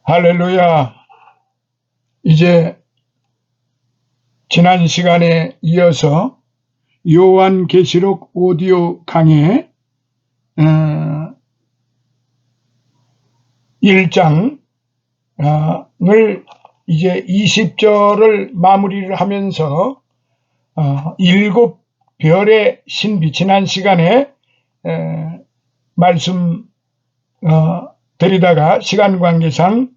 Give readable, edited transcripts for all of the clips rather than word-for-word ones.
할렐루야. 이제 지난 시간에 이어서 요한계시록 오디오 강의 1장을 이제 20절을 마무리를 하면서 일곱 별의 신비, 지난 시간에 말씀 드리다가 시간 관계상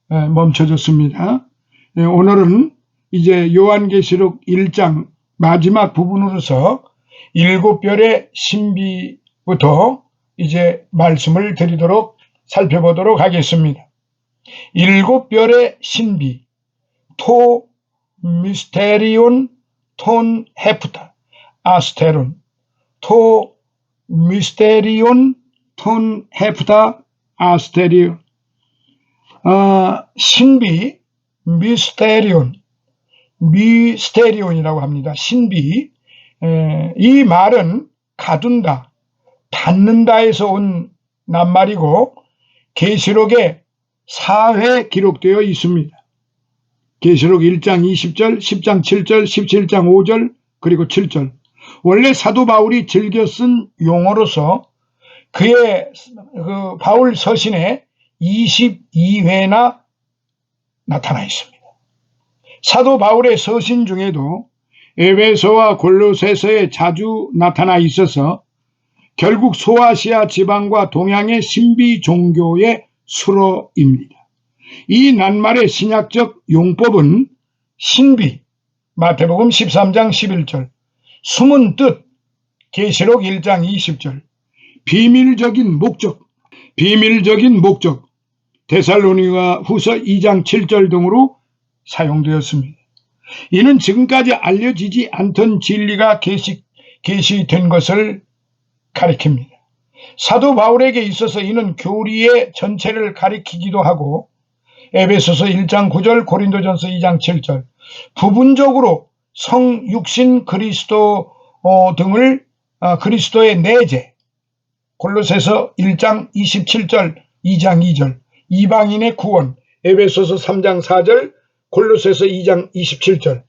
멈춰졌습니다. 오늘은 이제 요한계시록 1장 마지막 부분으로서 일곱 별의 신비부터 이제 말씀을 드리도록 살펴보도록 하겠습니다. 일곱 별의 신비, 토 미스테리온 톤 헤프타 아스테론, 토 미스테리온 톤 헤프타 아스테리온. 신비, 미스테리온이라고 합니다. 신비. 이 말은 가둔다, 받는다에서 온 낱말이고 계시록에 4회 기록되어 있습니다. 계시록 1장 20절, 10장 7절, 17장 5절, 그리고 7절. 원래 사도 바울이 즐겨 쓴 용어로서 그의 바울 서신에 22회나 나타나 있습니다. 사도 바울의 서신 중에도 에베소와 골로새서에 자주 나타나 있어서 결국 소아시아 지방과 동양의 신비 종교의 수로입니다. 이 낱말의 신약적 용법은 신비, 마태복음 13장 11절, 숨은 뜻, 계시록 1장 20절, 비밀적인 목적, 데살로니가 후서 2장 7절 등으로 사용되었습니다. 이는 지금까지 알려지지 않던 진리가 계시된 것을 가리킵니다. 사도 바울에게 있어서 이는 교리의 전체를 가리키기도 하고 에베소서 1장 9절, 고린도전서 2장 7절, 부분적으로 성, 육신, 그리스도 등을 그리스도의 내재, 골로새서 1장 27절, 2장 2절, 이방인의 구원, 에베소서 3장 4절, 골로새서 2장 27절,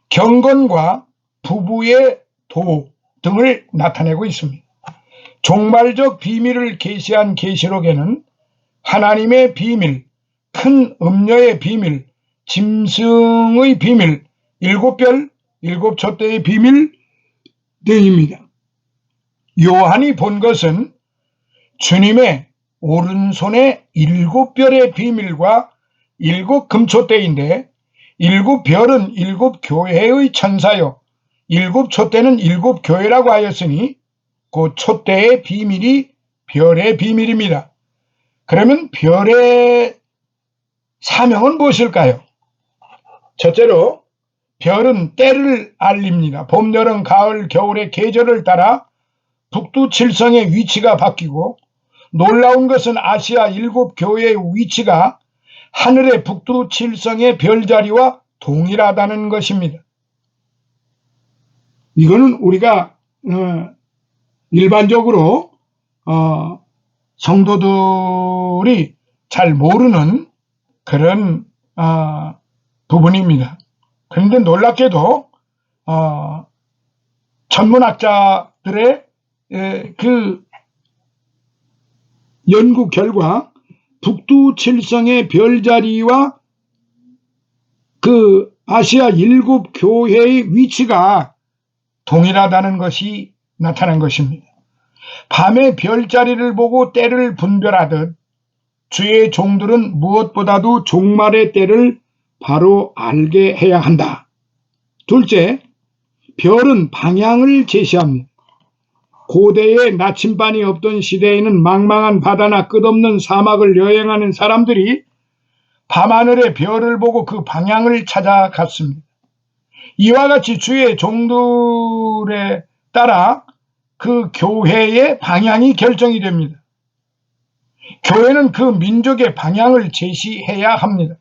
경건과 부부의 도 등을 나타내고 있습니다. 종말적 비밀을 계시한 계시록에는 하나님의 비밀, 큰 음녀의 비밀, 짐승의 비밀, 일곱 별, 일곱 촛대의 비밀 등입니다. 요한이 본 것은 주님의 오른손에 일곱 별의 비밀과 일곱 금촛대인데, 일곱 별은 일곱 교회의 천사요, 일곱 촛대는 일곱 교회라고 하였으니 그 촛대의 비밀이 별의 비밀입니다. 그러면 별의 사명은 무엇일까요? 첫째로 별은 때를 알립니다. 봄, 여름, 가을, 겨울의 계절을 따라 북두칠성의 위치가 바뀌고, 놀라운 것은 아시아 일곱 교회의 위치가 하늘의 북두칠성의 별자리와 동일하다는 것입니다. 이거는 우리가 일반적으로 성도들이 잘 모르는 그런 부분입니다. 그런데 놀랍게도 천문학자들의 그 연구 결과 북두칠성의 별자리와 그 아시아 일곱 교회의 위치가 동일하다는 것이 나타난 것입니다. 밤에 별자리를 보고 때를 분별하듯 주의 종들은 무엇보다도 종말의 때를 바로 알게 해야 한다. 둘째, 별은 방향을 제시합니다. 고대에 나침반이 없던 시대에는 망망한 바다나 끝없는 사막을 여행하는 사람들이 밤하늘의 별을 보고 그 방향을 찾아갔습니다. 이와 같이 주의 종들에 따라 그 교회의 방향이 결정이 됩니다. 교회는 그 민족의 방향을 제시해야 합니다.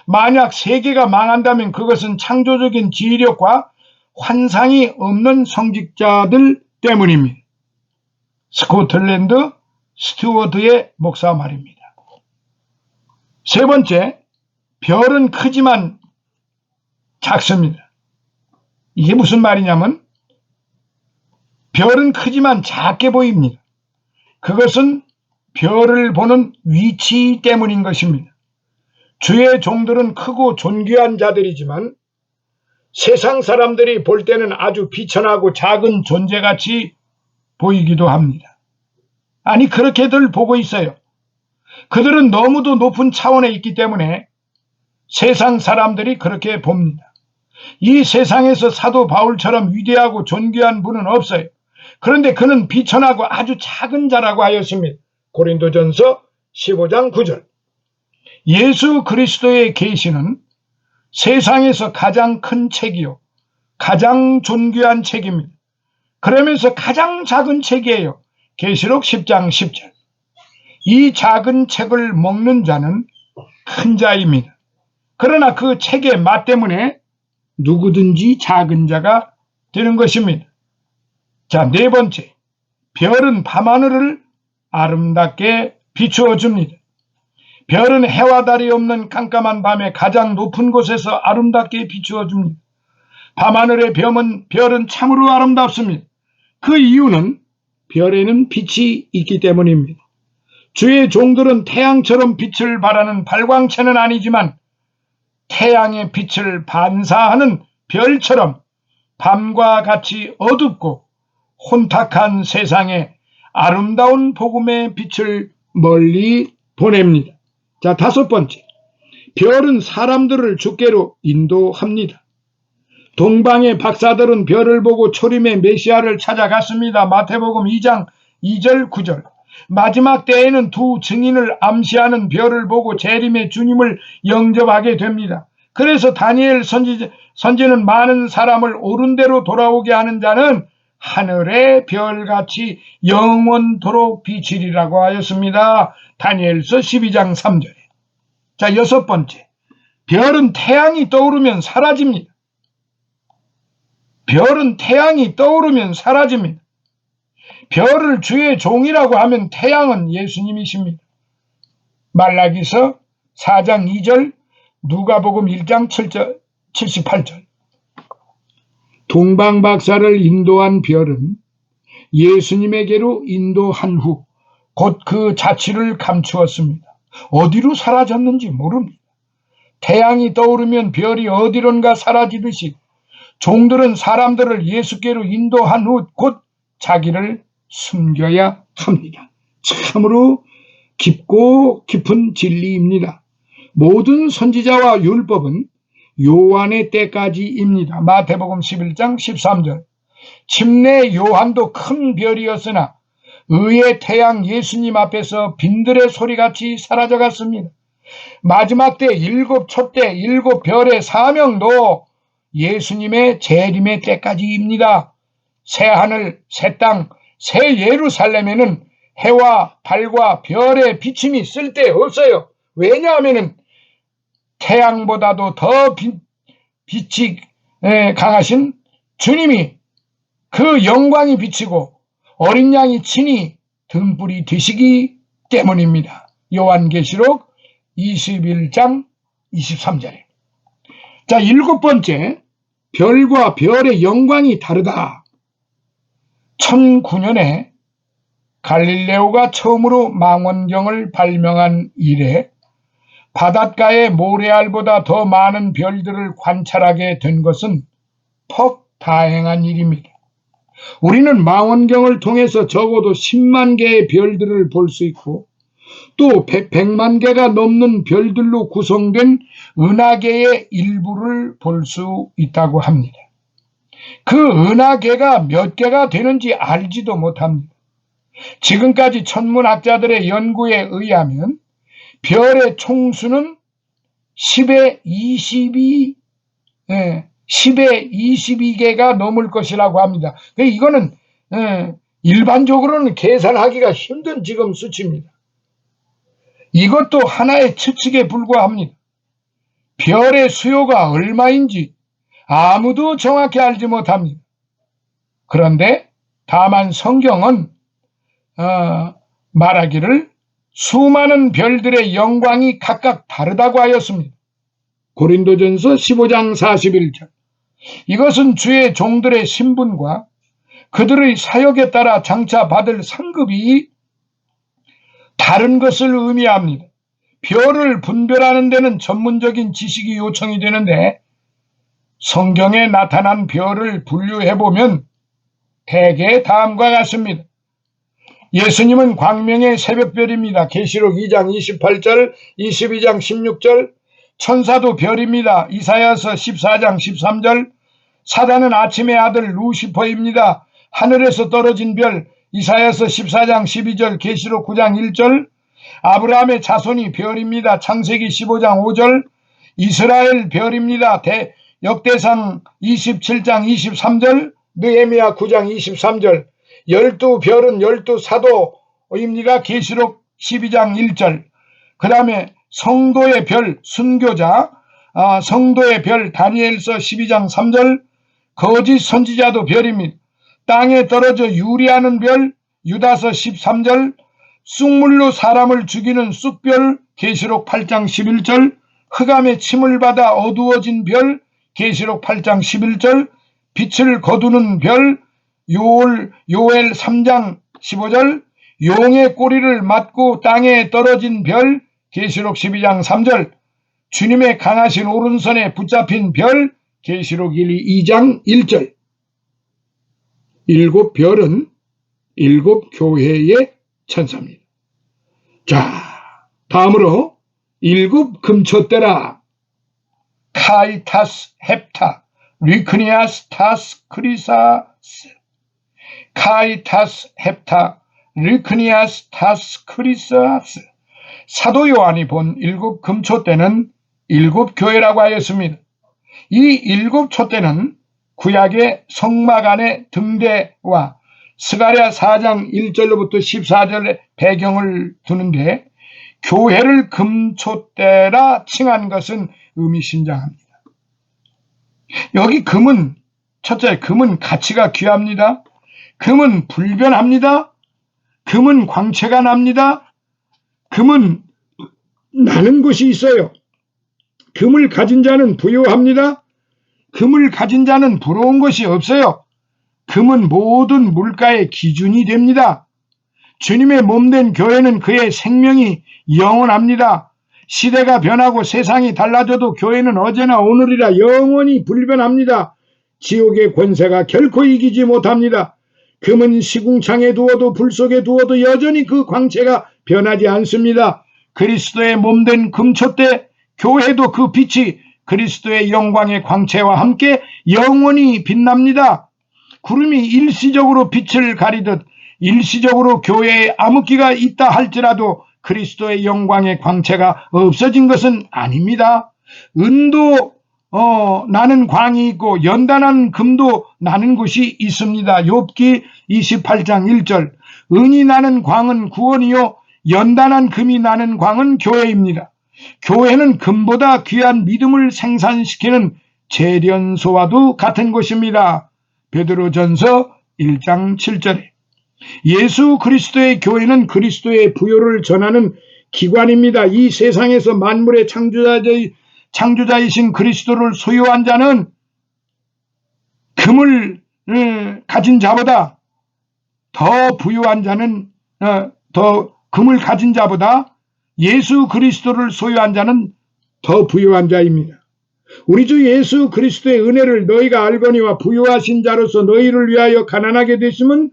만약 세계가 망한다면 그것은 창조적인 지휘력과 환상이 없는 성직자들 때문입니다. 스코틀랜드 스튜어드의 목사 말입니다. 세 번째, 별은 크지만 작습니다. 이게 무슨 말이냐면 별은 크지만 작게 보입니다. 그것은 별을 보는 위치 때문인 것입니다. 주의 종들은 크고 존귀한 자들이지만 세상 사람들이 볼 때는 아주 비천하고 작은 존재같이 보이기도 합니다. 아니, 그렇게들 보고 있어요. 그들은 너무도 높은 차원에 있기 때문에 세상 사람들이 그렇게 봅니다. 이 세상에서 사도 바울처럼 위대하고 존귀한 분은 없어요. 그런데 그는 비천하고 아주 작은 자라고 하였습니다. 고린도전서 15장 9절. 예수 그리스도의 계시는 세상에서 가장 큰 책이요, 가장 존귀한 책입니다. 그러면서 가장 작은 책이에요. 계시록 10장 10절. 이 작은 책을 먹는 자는 큰 자입니다. 그러나 그 책의 맛 때문에 누구든지 작은 자가 되는 것입니다. 자, 네 번째, 별은 밤하늘을 아름답게 비추어 줍니다. 별은 해와 달이 없는 깜깜한 밤에 가장 높은 곳에서 아름답게 비추어 줍니다. 밤하늘의 별은 참으로 아름답습니다. 그 이유는 별에는 빛이 있기 때문입니다. 주의 종들은 태양처럼 빛을 발하는 발광체는 아니지만 태양의 빛을 반사하는 별처럼 밤과 같이 어둡고 혼탁한 세상에 아름다운 복음의 빛을 멀리 보냅니다. 자, 다섯 번째, 별은 사람들을 주께로 인도합니다. 동방의 박사들은 별을 보고 초림의 메시아를 찾아갔습니다. 마태복음 2장 2절 9절. 마지막 때에는 두 증인을 암시하는 별을 보고 재림의 주님을 영접하게 됩니다. 그래서 다니엘 선지는 많은 사람을 옳은 대로 돌아오게 하는 자는 하늘의 별같이 영원토록 비치리라고 하였습니다. 다니엘서 12장 3절에. 자, 여섯 번째, 별은 태양이 떠오르면 사라집니다. 별은 태양이 떠오르면 사라집니다. 별을 주의 종이라고 하면 태양은 예수님이십니다. 말라기서 4장 2절, 누가복음 1장 7절, 78절. 동방박사를 인도한 별은 예수님에게로 인도한 후 곧 그 자취를 감추었습니다. 어디로 사라졌는지 모릅니다. 태양이 떠오르면 별이 어디론가 사라지듯이 종들은 사람들을 예수께로 인도한 후 곧 자기를 숨겨야 합니다. 참으로 깊고 깊은 진리입니다. 모든 선지자와 율법은 요한의 때까지입니다. 마태복음 11장 13절. 침례 요한도 큰 별이었으나 의의 태양 예수님 앞에서 빈들의 소리같이 사라져갔습니다. 마지막 때 일곱 촛대 일곱 별의 사명도 예수님의 재림의 때까지입니다. 새 하늘, 새 땅, 새 예루살렘에는 해와 달과 별의 비침이 쓸데없어요. 왜냐하면 태양보다도 더 빛이 강하신 주님이 그 영광이 비치고 어린 양이 친히 등불이 되시기 때문입니다. 요한계시록 21장 23절에. 자, 일곱 번째, 별과 별의 영광이 다르다. 1009년에 갈릴레오가 처음으로 망원경을 발명한 이래 바닷가의 모래알보다 더 많은 별들을 관찰하게 된 것은 퍽 다행한 일입니다. 우리는 망원경을 통해서 적어도 10만 개의 별들을 볼 수 있고 또 100만 개가 넘는 별들로 구성된 은하계의 일부를 볼 수 있다고 합니다. 그 은하계가 몇 개가 되는지 알지도 못합니다. 지금까지 천문학자들의 연구에 의하면 별의 총수는 10에 22개가 넘을 것이라고 합니다. 이거는 일반적으로는 계산하기가 힘든 지금 수치입니다. 이것도 하나의 추측에 불과합니다. 별의 수요가 얼마인지 아무도 정확히 알지 못합니다. 그런데 다만 성경은 말하기를 수많은 별들의 영광이 각각 다르다고 하였습니다. 고린도전서 15장 41절. 이것은 주의 종들의 신분과 그들의 사역에 따라 장차 받을 상급이 다른 것을 의미합니다. 별을 분별하는 데는 전문적인 지식이 요청이 되는데 성경에 나타난 별을 분류해보면 대개 다음과 같습니다. 예수님은 광명의 새벽별입니다. 계시록 2장 28절, 22장 16절. 천사도 별입니다. 이사야서 14장 13절. 사단은 아침의 아들 루시퍼입니다. 하늘에서 떨어진 별. 이사야서 14장 12절, 계시록 9장 1절. 아브라함의 자손이 별입니다. 창세기 15장 5절. 이스라엘 별입니다. 역대상 27장 23절. 느헤미야 9장 23절. 12별은 12사도입니다. 계시록 12장 1절. 그 다음에 성도의 별, 순교자, 성도의 별, 다니엘서 12장 3절. 거짓 선지자도 별입니다. 땅에 떨어져 유리하는 별, 유다서 13절. 쑥물로 사람을 죽이는 쑥별, 계시록 8장 11절. 흑암의 침을 받아 어두워진 별, 계시록 8장 11절. 빛을 거두는 별, 요엘 3장 15절. 용의 꼬리를 맞고 땅에 떨어진 별, 계시록 12장 3절. 주님의 강하신 오른손에 붙잡힌 별, 계시록 2장 1절. 7별은 7교회의 천사입니다. 자, 다음으로 7금초대라. 카이타스 헵타 리크니아스 타스 크리사스. 카이타스 헵타 리크니아스 타스 크리사스. 사도 요한이 본 7금초대는 7교회라고 하였습니다. 이 7촛대는 구약의 성막 안의 등대와 스가랴 4장 1절로부터 14절의 배경을 두는데 교회를 금촛대라 칭한 것은 의미심장합니다. 여기 금은, 첫째, 금은 가치가 귀합니다. 금은 불변합니다. 금은 광채가 납니다. 금은 나는 곳이 있어요. 금을 가진 자는 부유합니다. 금을 가진 자는 부러운 것이 없어요. 금은 모든 물가의 기준이 됩니다. 주님의 몸된 교회는 그의 생명이 영원합니다. 시대가 변하고 세상이 달라져도 교회는 어제나 오늘이라 영원히 불변합니다. 지옥의 권세가 결코 이기지 못합니다. 금은 시궁창에 두어도 불 속에 두어도 여전히 그 광채가 변하지 않습니다. 그리스도의 몸된 금촛대 교회도 그 빛이 그리스도의 영광의 광채와 함께 영원히 빛납니다. 구름이 일시적으로 빛을 가리듯 일시적으로 교회에 암흑기가 있다 할지라도 그리스도의 영광의 광채가 없어진 것은 아닙니다. 은도 나는 광이 있고 연단한 금도 나는 곳이 있습니다. 욥기 28장 1절. 은이 나는 광은 구원이요 연단한 금이 나는 광은 교회입니다. 교회는 금보다 귀한 믿음을 생산시키는 재련소와도 같은 곳입니다. 베드로전서 1장 7절에 예수 그리스도의 교회는 그리스도의 부요를 전하는 기관입니다. 이 세상에서 만물의 창조자이신 그리스도를 소유한 자는 금을 가진 자보다 더 부유한 자는 금을 가진 자보다 예수 그리스도를 소유한 자는 더 부유한 자입니다. 우리 주 예수 그리스도의 은혜를 너희가 알거니와 부유하신 자로서 너희를 위하여 가난하게 되심은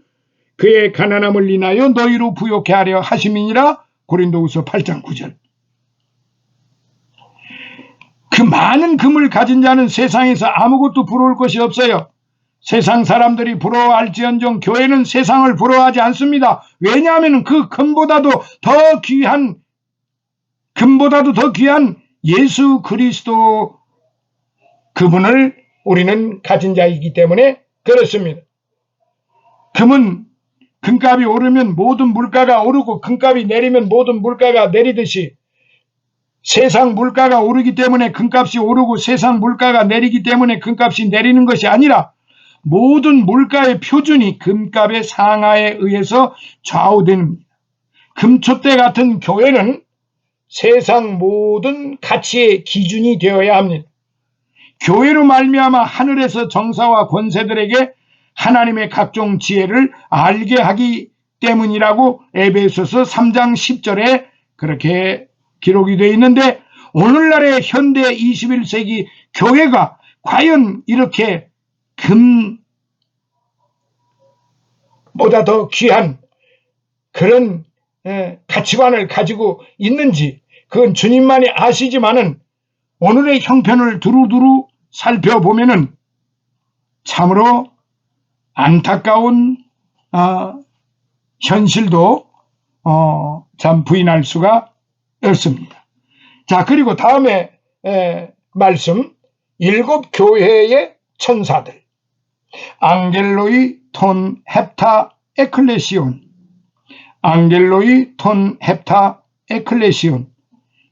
그의 가난함을 인하여 너희로 부요케 하려 하심이니라. 고린도후서 8장 9절. 그 많은 금을 가진 자는 세상에서 아무것도 부러울 것이 없어요. 세상 사람들이 부러워할지언정 교회는 세상을 부러워하지 않습니다. 왜냐하면 그 금보다도 더 귀한 예수 그리스도 그분을 우리는 가진 자이기 때문에 그렇습니다. 금은 금값이 오르면 모든 물가가 오르고 금값이 내리면 모든 물가가 내리듯이 세상 물가가 오르기 때문에 금값이 오르고 세상 물가가 내리기 때문에 금값이 내리는 것이 아니라 모든 물가의 표준이 금값의 상하에 의해서 좌우됩니다. 금촛대 같은 교회는 세상 모든 가치의 기준이 되어야 합니다. 교회로 말미암아 하늘에서 정사와 권세들에게 하나님의 각종 지혜를 알게 하기 때문이라고 에베소서 3장 10절에 그렇게 기록이 되어 있는데, 오늘날의 현대 21세기 교회가 과연 이렇게 금보다 더 귀한 그런 가치관을 가지고 있는지 그건 주님만이 아시지만은, 오늘의 형편을 두루두루 살펴보면은 참으로 안타까운 현실도 참 부인할 수가 없습니다. 자, 그리고 다음에 말씀, 7 교회의 천사들, 앙겔로이 톤 헵타 에클레시온, 앙겔로이 톤 헵타 에클레시온.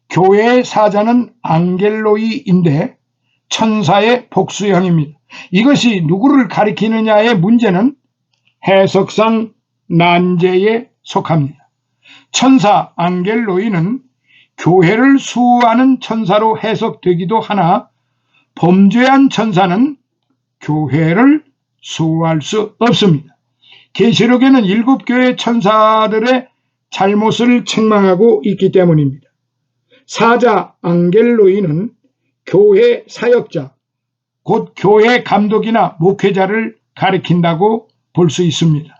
교회의 사자는 앙겔로이인데 천사의 복수형입니다. 이것이 누구를 가리키느냐의 문제는 해석상 난제에 속합니다. 천사 앙겔로이는 교회를 수호하는 천사로 해석되기도 하나, 범죄한 천사는 교회를 수호할 수 없습니다. 계시록에는 7 교회 천사들의 잘못을 책망하고 있기 때문입니다. 사자 앙겔로이는 교회 사역자, 곧 교회 감독이나 목회자를 가리킨다고 볼 수 있습니다.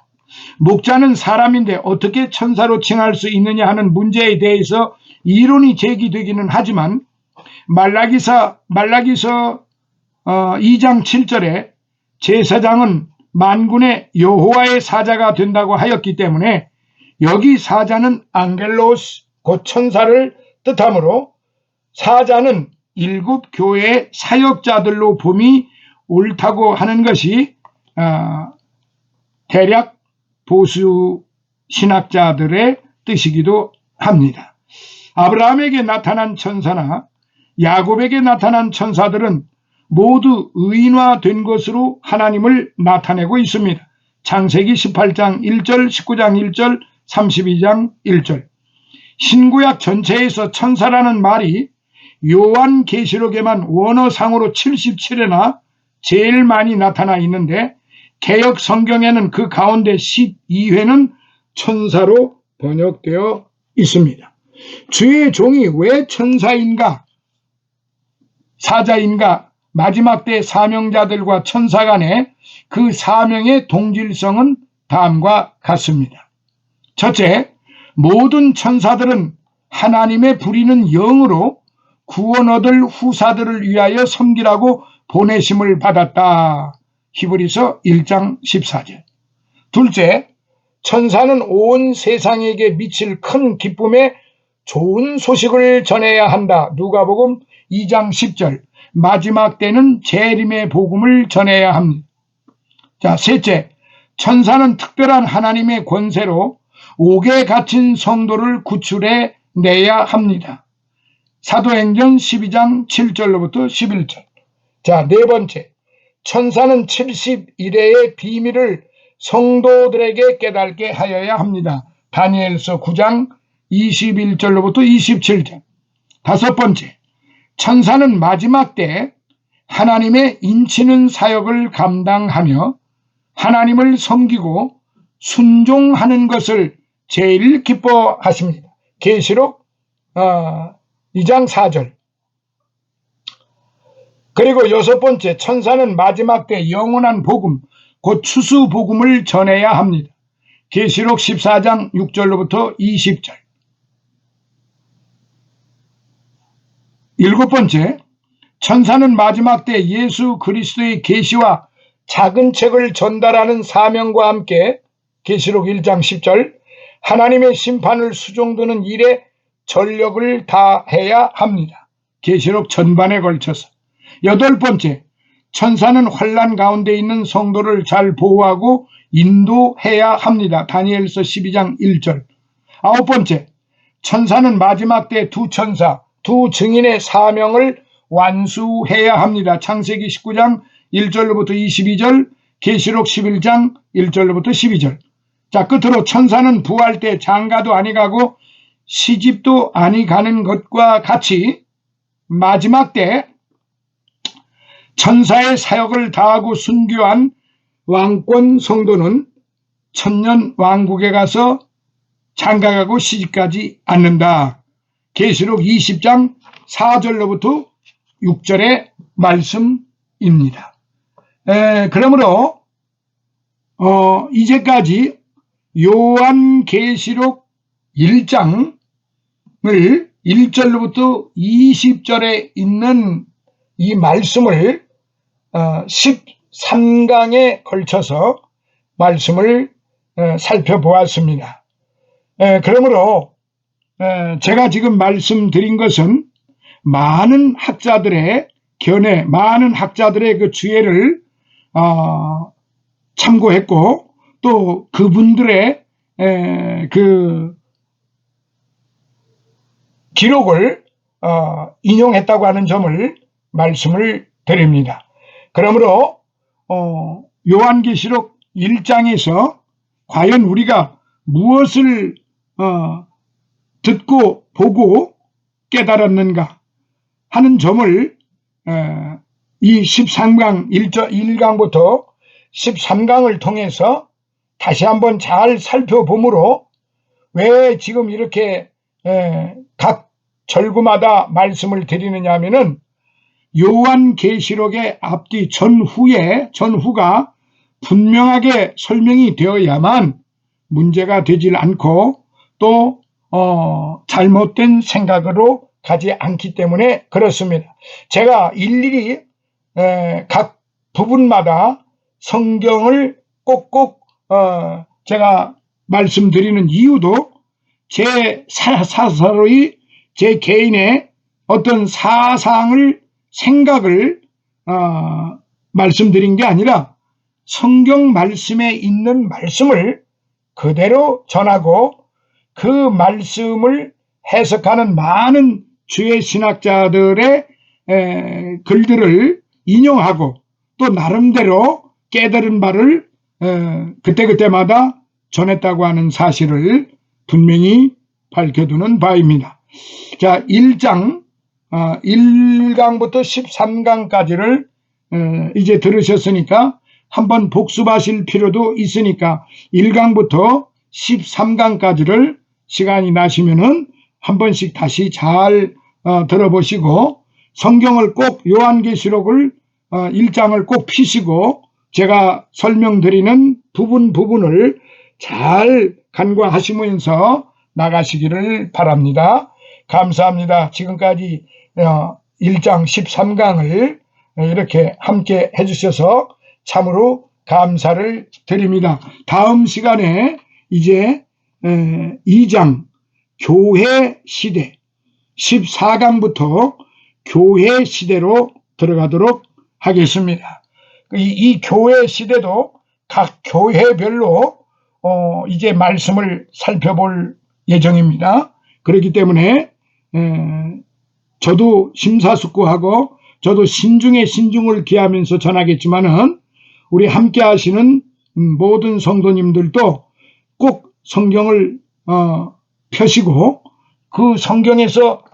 목자는 사람인데 어떻게 천사로 칭할 수 있느냐 하는 문제에 대해서 이론이 제기되기는 하지만, 말라기서 2장 7절에 제사장은 만군의 여호와의 사자가 된다고 하였기 때문에, 여기 사자는 앙겔로스 곧 천사를 뜻하므로 사자는 7 교회의 사역자들로 봄이 옳다고 하는 것이 대략 보수 신학자들의 뜻이기도 합니다. 아브라함에게 나타난 천사나 야곱에게 나타난 천사들은 모두 의인화된 것으로 하나님을 나타내고 있습니다. 창세기 18장 1절, 19장 1절, 32장 1절. 신구약 전체에서 천사라는 말이 요한계시록에만 원어상으로 77회나 제일 많이 나타나 있는데, 개역 성경에는 그 가운데 12회는 천사로 번역되어 있습니다. 주의 종이 왜 천사인가, 사자인가? 마지막 때 사명자들과 천사 간의 그 사명의 동질성은 다음과 같습니다. 첫째, 모든 천사들은 하나님의 부리는 영으로 구원 얻을 후사들을 위하여 섬기라고 보내심을 받았다. 히브리서 1장 14절. 둘째, 천사는 온 세상에게 미칠 큰 기쁨의 좋은 소식을 전해야 한다. 누가복음 2장 10절. 마지막 때는 재림의 복음을 전해야 합니다. 자, 셋째, 천사는 특별한 하나님의 권세로 옥에 갇힌 성도를 구출해 내야 합니다. 사도행전 12장 7절로부터 11절. 자, 네 번째, 천사는 70일의 비밀을 성도들에게 깨닫게 하여야 합니다. 다니엘서 9장 21절로부터 27절. 다섯 번째, 천사는 마지막 때 하나님의 인치는 사역을 감당하며 하나님을 섬기고 순종하는 것을 제일 기뻐하십니다. 계시록 2장 4절. 그리고 여섯 번째, 천사는 마지막 때 영원한 복음, 곧 추수 복음을 전해야 합니다. 계시록 14장 6절로부터 20절. 일곱 번째, 천사는 마지막 때 예수 그리스도의 계시와 작은 책을 전달하는 사명과 함께 계시록 1장 10절, 하나님의 심판을 수종드는 일에 전력을 다해야 합니다. 계시록 전반에 걸쳐서. 여덟 번째, 천사는 환난 가운데 있는 성도를 잘 보호하고 인도해야 합니다. 다니엘서 12장 1절. 아홉 번째, 천사는 마지막 때 두 천사, 두 증인의 사명을 완수해야 합니다. 창세기 19장 1절로부터 22절, 계시록 11장 1절로부터 12절. 자, 끝으로 천사는 부활 때 장가도 아니 가고 시집도 아니 가는 것과 같이 마지막 때 천사의 사역을 다하고 순교한 왕권 성도는 천년 왕국에 가서 장가가고 시집가지 않는다. 계시록 20장 4절로부터 6절의 말씀입니다. 그러므로 이제까지 요한계시록 1장을 1절로부터 20절에 있는 이 말씀을 13강에 걸쳐서 말씀을 살펴보았습니다. 그러므로 제가 지금 말씀드린 것은 많은 학자들의 견해, 많은 학자들의 그 주해를 참고했고 또 그분들의 그 기록을 인용했다고 하는 점을 말씀을 드립니다. 그러므로 요한계시록 1장에서 과연 우리가 무엇을 듣고 보고 깨달았는가 하는 점을 이 13강 1강부터 13강을 통해서 다시 한번 잘 살펴보므로 왜 지금 이렇게 각 절구마다 말씀을 드리느냐 하면은 요한계시록의 앞뒤 전후가 분명하게 설명이 되어야만 문제가 되질 않고 또 잘못된 생각으로 가지 않기 때문에 그렇습니다. 제가 일일이 각 부분마다 성경을 꼭꼭 제가 말씀드리는 이유도 제 사사로이 제 개인의 어떤 사상을 생각을 말씀드린 게 아니라 성경 말씀에 있는 말씀을 그대로 전하고 그 말씀을 해석하는 많은 주의 신학자들의 글들을 인용하고 또 나름대로 깨달은 바를 그때그때마다 전했다고 하는 사실을 분명히 밝혀두는 바입니다. 자, 1장 1강부터 13강까지를 이제 들으셨으니까 한번 복습하실 필요도 있으니까 1강부터 13강까지를 시간이 나시면은 한 번씩 다시 잘 들어보시고 성경을 꼭 요한계시록을 1장을 꼭 피시고 제가 설명드리는 부분을 잘 간과하시면서 나가시기를 바랍니다. 감사합니다. 지금까지 1장 13강을 이렇게 함께 해주셔서 참으로 감사를 드립니다. 다음 시간에 이제 2장 교회 시대 14강부터 교회 시대로 들어가도록 하겠습니다. 이 교회 시대도 각 교회별로 이제 말씀을 살펴볼 예정입니다. 그렇기 때문에 저도 심사숙고하고 저도 신중에 신중을 기하면서 전하겠지만은 우리 함께 하시는 모든 성도님들도 꼭 성경을 펴시고 그 성경에서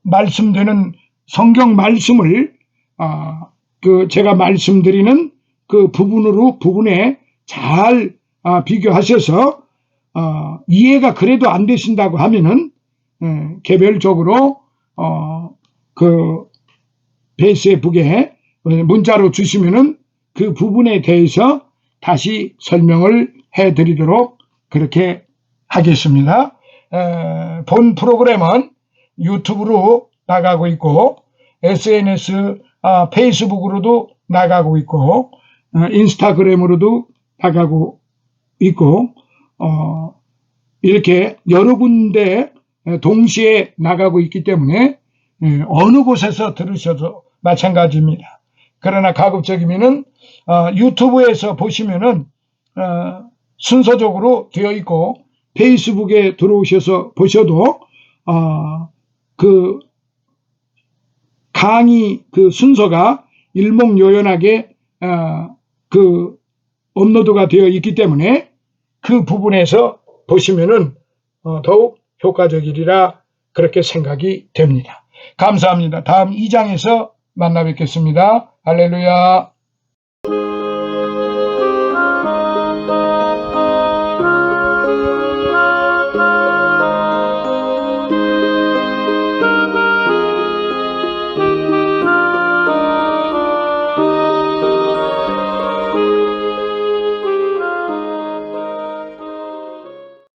말씀되는 성경 말씀을 그 제가 말씀드리는 그 부분에 잘 비교하셔서 이해가 그래도 안 되신다고 하면은 개별적으로 그 페이스북에 문자로 주시면은 그 부분에 대해서 다시 설명을 해드리도록 그렇게 하겠습니다. 본 프로그램은 유튜브로 나가고 있고 SNS 페이스북으로도 나가고 있고 인스타그램으로도 나가고 있고 이렇게 여러 군데 동시에 나가고 있기 때문에 어느 곳에서 들으셔도 마찬가지입니다. 그러나 가급적이면은 유튜브에서 보시면은 순서적으로 되어 있고 페이스북에 들어오셔서 보셔도 그 강의 그 순서가 일목요연하게 그 업로드가 되어 있기 때문에 그 부분에서 보시면은 더욱 효과적이리라 그렇게 생각이 됩니다. 감사합니다. 다음 2장에서 만나 뵙겠습니다. 할렐루야.